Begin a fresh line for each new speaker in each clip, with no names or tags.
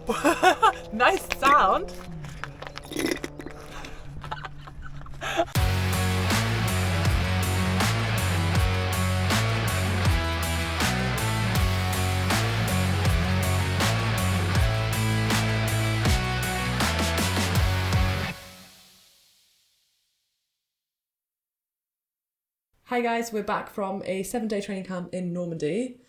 Nice sound. Hi guys, we're back from a 7-day training camp in Normandy.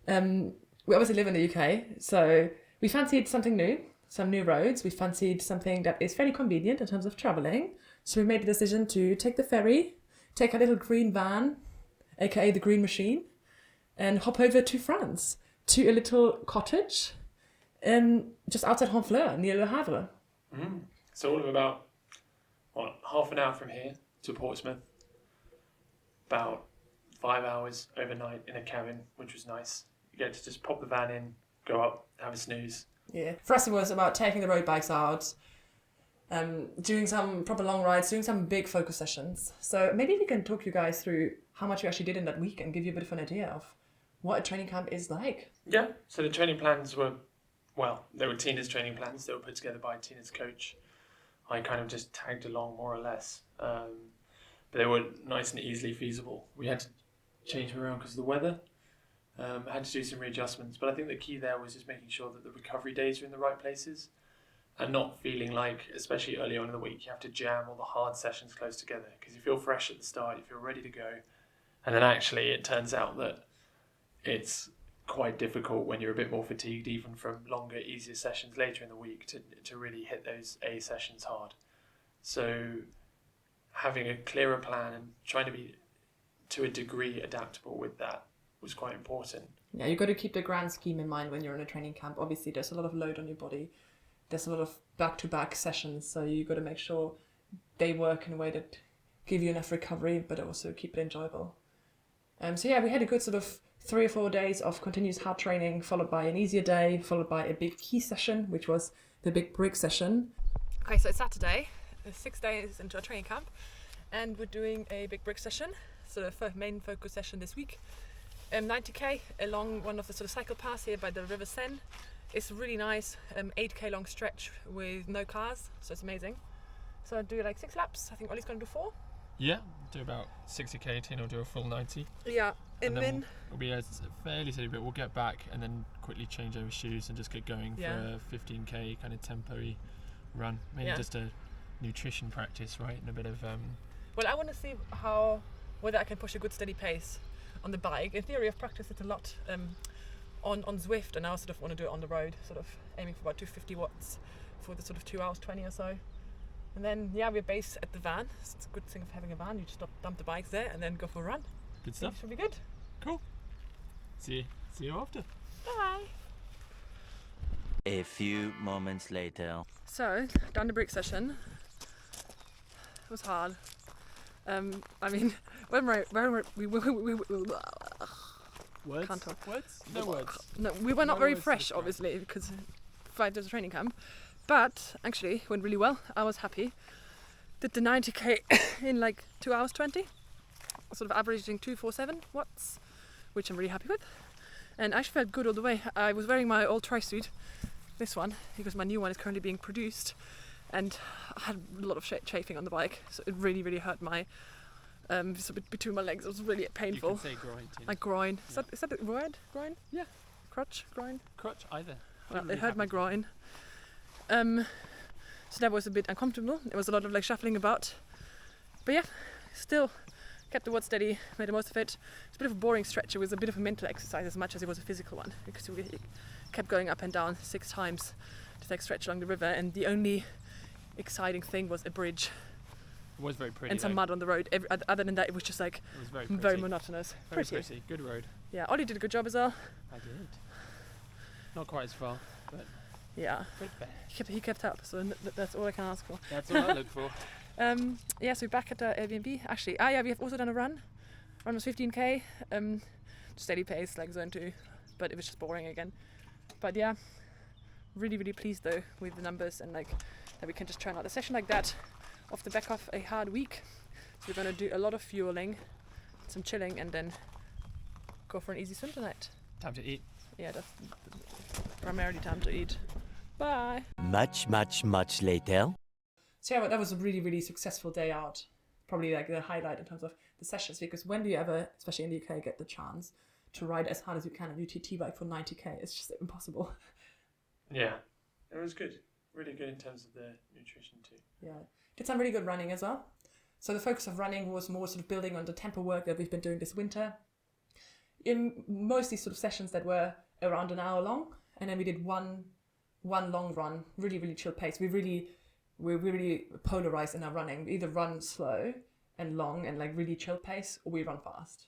We obviously live in the UK, so we fancied something new, some new roads. We fancied something that is fairly convenient in terms of travelling. So we made the decision to take the ferry, take a little green van, aka the Green Machine, and hop over to France, to a little cottage just outside Honfleur, near Le Havre.
So all of about, half an hour from here to Portsmouth. About 5 hours overnight in a cabin, which was nice. You get to just pop the van in, go up, have a snooze.
Yeah, for us it was about taking the road bikes out, doing some proper long rides, doing some big focus sessions. So maybe we can talk you guys through how much we actually did in that week and give you a bit of an idea of what a training camp is like.
Yeah, so the training plans were, they were Tina's training plans. They were put together by Tina's coach. I kind of just tagged along more or less. But they were nice and easily feasible. We had to change them around because of the weather. I had to do some readjustments, but I think the key there was just making sure that the recovery days are in the right places and not feeling like, especially early on in the week, you have to jam all the hard sessions close together because you feel fresh at the start, you feel ready to go. And then actually it turns out that it's quite difficult when you're a bit more fatigued, even from longer, easier sessions later in the week, to really hit those A sessions hard. So having a clearer plan and trying to be, to a degree, adaptable with that was quite important.
Yeah, you've got to keep the grand scheme in mind when you're in a training camp. Obviously, there's a lot of load on your body. There's a lot of back-to-back sessions, so you've got to make sure they work in a way that give you enough recovery, but also keep it enjoyable. So yeah, we had a good sort of 3 or 4 days of continuous hard training, followed by an easier day, followed by a big key session, which was the big brick session. Okay, so it's Saturday. 6 days into our training camp, and we're doing a big brick session, so the main focus session this week. 90k along one of the sort of cycle paths here by the River Seine. It's really nice, 8k long stretch with no cars, so it's amazing. So I'll do like 6 laps. I think Ollie's going to do 4.
Yeah, do about 60k, Tina will do a full 90.
Yeah, and then
we'll be fairly steady, but we'll get back and then quickly change over shoes and just get going for a 15k kind of tempo-y run. Maybe just a nutrition practice, right, and a bit of
well, I want to see whether I can push a good steady pace on the bike. In theory, I've practiced it a lot on Zwift, and I sort of want to do it on the road, sort of aiming for about 250 watts for the sort of 2 hours 20 or so. And then we're based at the van. It's a good thing of having a van. You just dump the bikes there and then go for a run.
Good stuff.
Should be good.
Cool. See you after.
Bye.
A few moments later.
So, done the brick session. It was hard. I mean, when we
Words?
can't talk.
Words? No words.
No, we were not
No
very
words
fresh,
to describe.
obviously, because 5 days of training camp. But actually, it went really well. I was happy. Did the 90k in like 2 hours 20. Sort of averaging 247 watts, which I'm really happy with. And I actually felt good all the way. I was wearing my old tri-suit, this one, because my new one is currently being produced. And I had a lot of chafing on the bike, so it really, really hurt my, between my legs. It was really painful.
You can say groin, Tina.
My groin.
Yeah.
Is that the word? Groin?
Yeah.
Crutch? Groin?
Crutch, either.
Well,
Really
it hurt my
happy.
groin. So that was a bit uncomfortable. There was a lot of like shuffling about. But yeah, still kept the watt steady, made the most of it. It's a bit of a boring stretch. It was a bit of a mental exercise as much as it was a physical one, because we kept going up and down 6 times to like stretch along the river, and the only exciting thing was a bridge
It was very pretty.
and some
though.
mud on the road. Other than that, it was just like
It was very pretty.
very monotonous.
Very pretty. Good road.
Yeah, Ollie did a good job as well.
I did. Not quite as far, but
Yeah,
good fair.
he kept up, so that's all I can ask for.
That's all I look for.
Yeah, so we're back at the Airbnb. Actually, we have also done a run. Run was 15k, steady pace like zone 2, but it was just boring again. But yeah, really, really pleased though with the numbers, and like that we can just churn out a session like that off the back of a hard week. So we're gonna do a lot of fueling, some chilling, and then go for an easy swim tonight.
Time to eat.
Yeah, that's primarily time to eat. Bye.
Much, much, much later.
So yeah, that was a really, really successful day out. Probably like the highlight in terms of the sessions, because when do you ever, especially in the UK, get the chance to ride as hard as you can on UTT bike for 90k? It's just impossible.
Yeah, it was good. Really good in terms of the nutrition too.
Yeah, did some really good running as well. So the focus of running was more sort of building on the tempo work that we've been doing this winter. In mostly sort of sessions that were around an hour long, and then we did one long run, really, really chill pace. We're really polarized in our running. We either run slow and long and like really chill pace, or we run fast.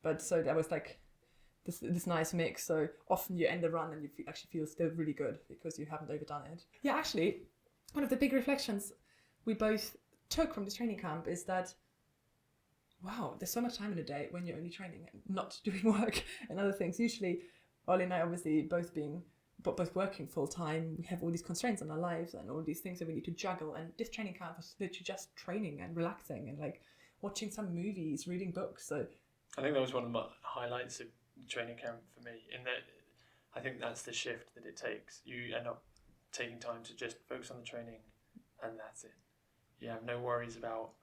But so that was like this nice mix. So often you end the run and you actually feel still really good because you haven't overdone it. Yeah, actually, one of the big reflections we both took from this training camp is that, wow, there's so much time in a day when you're only training and not doing work and other things. Usually, Oli and I obviously both working full time, we have all these constraints on our lives and all these things that we need to juggle. And this training camp was literally just training and relaxing and like watching some movies, reading books. So
I think that was one of the highlights of training camp for me, in that I think that's the shift that it takes. You end up taking time to just focus on the training, and that's it. You have no worries about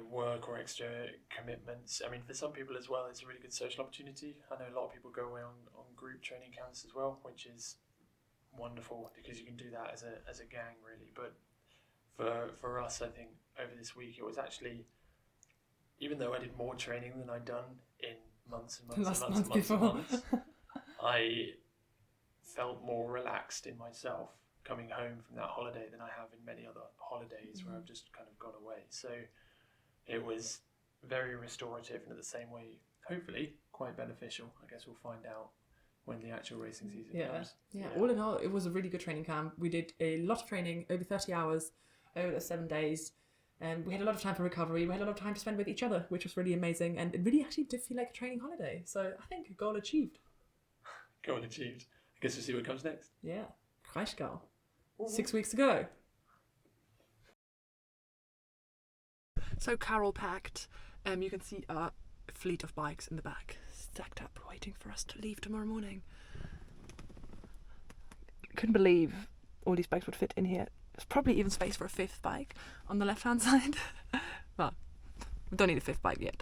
work or extra commitments. I mean, for some people as well, it's a really good social opportunity. I know a lot of people go away on group training camps as well, which is wonderful because you can do that as a gang really. But for us, I think over this week it was actually, even though I did more training than I'd done in months and months, I felt more relaxed in myself coming home from that holiday than I have in many other holidays where I've just kind of gone away. So it was very restorative, and at the same way, hopefully quite beneficial. I guess we'll find out when the actual racing season comes. Yeah, all in all, it was a really good training camp. We did a lot of training, over 30 hours, over 7 days. And we had a lot of time for recovery. We had a lot of time to spend with each other, which was really amazing. And it really actually did feel like a training holiday. So I think goal achieved. Goal achieved. I guess we'll see what comes next.
Yeah. Kreischgau. 6 weeks to go. So Carol packed. You can see our fleet of bikes in the back, stacked up, waiting for us to leave tomorrow morning. Couldn't believe all these bikes would fit in here. There's probably even space for a fifth bike on the left-hand side. Well, we don't need a fifth bike yet.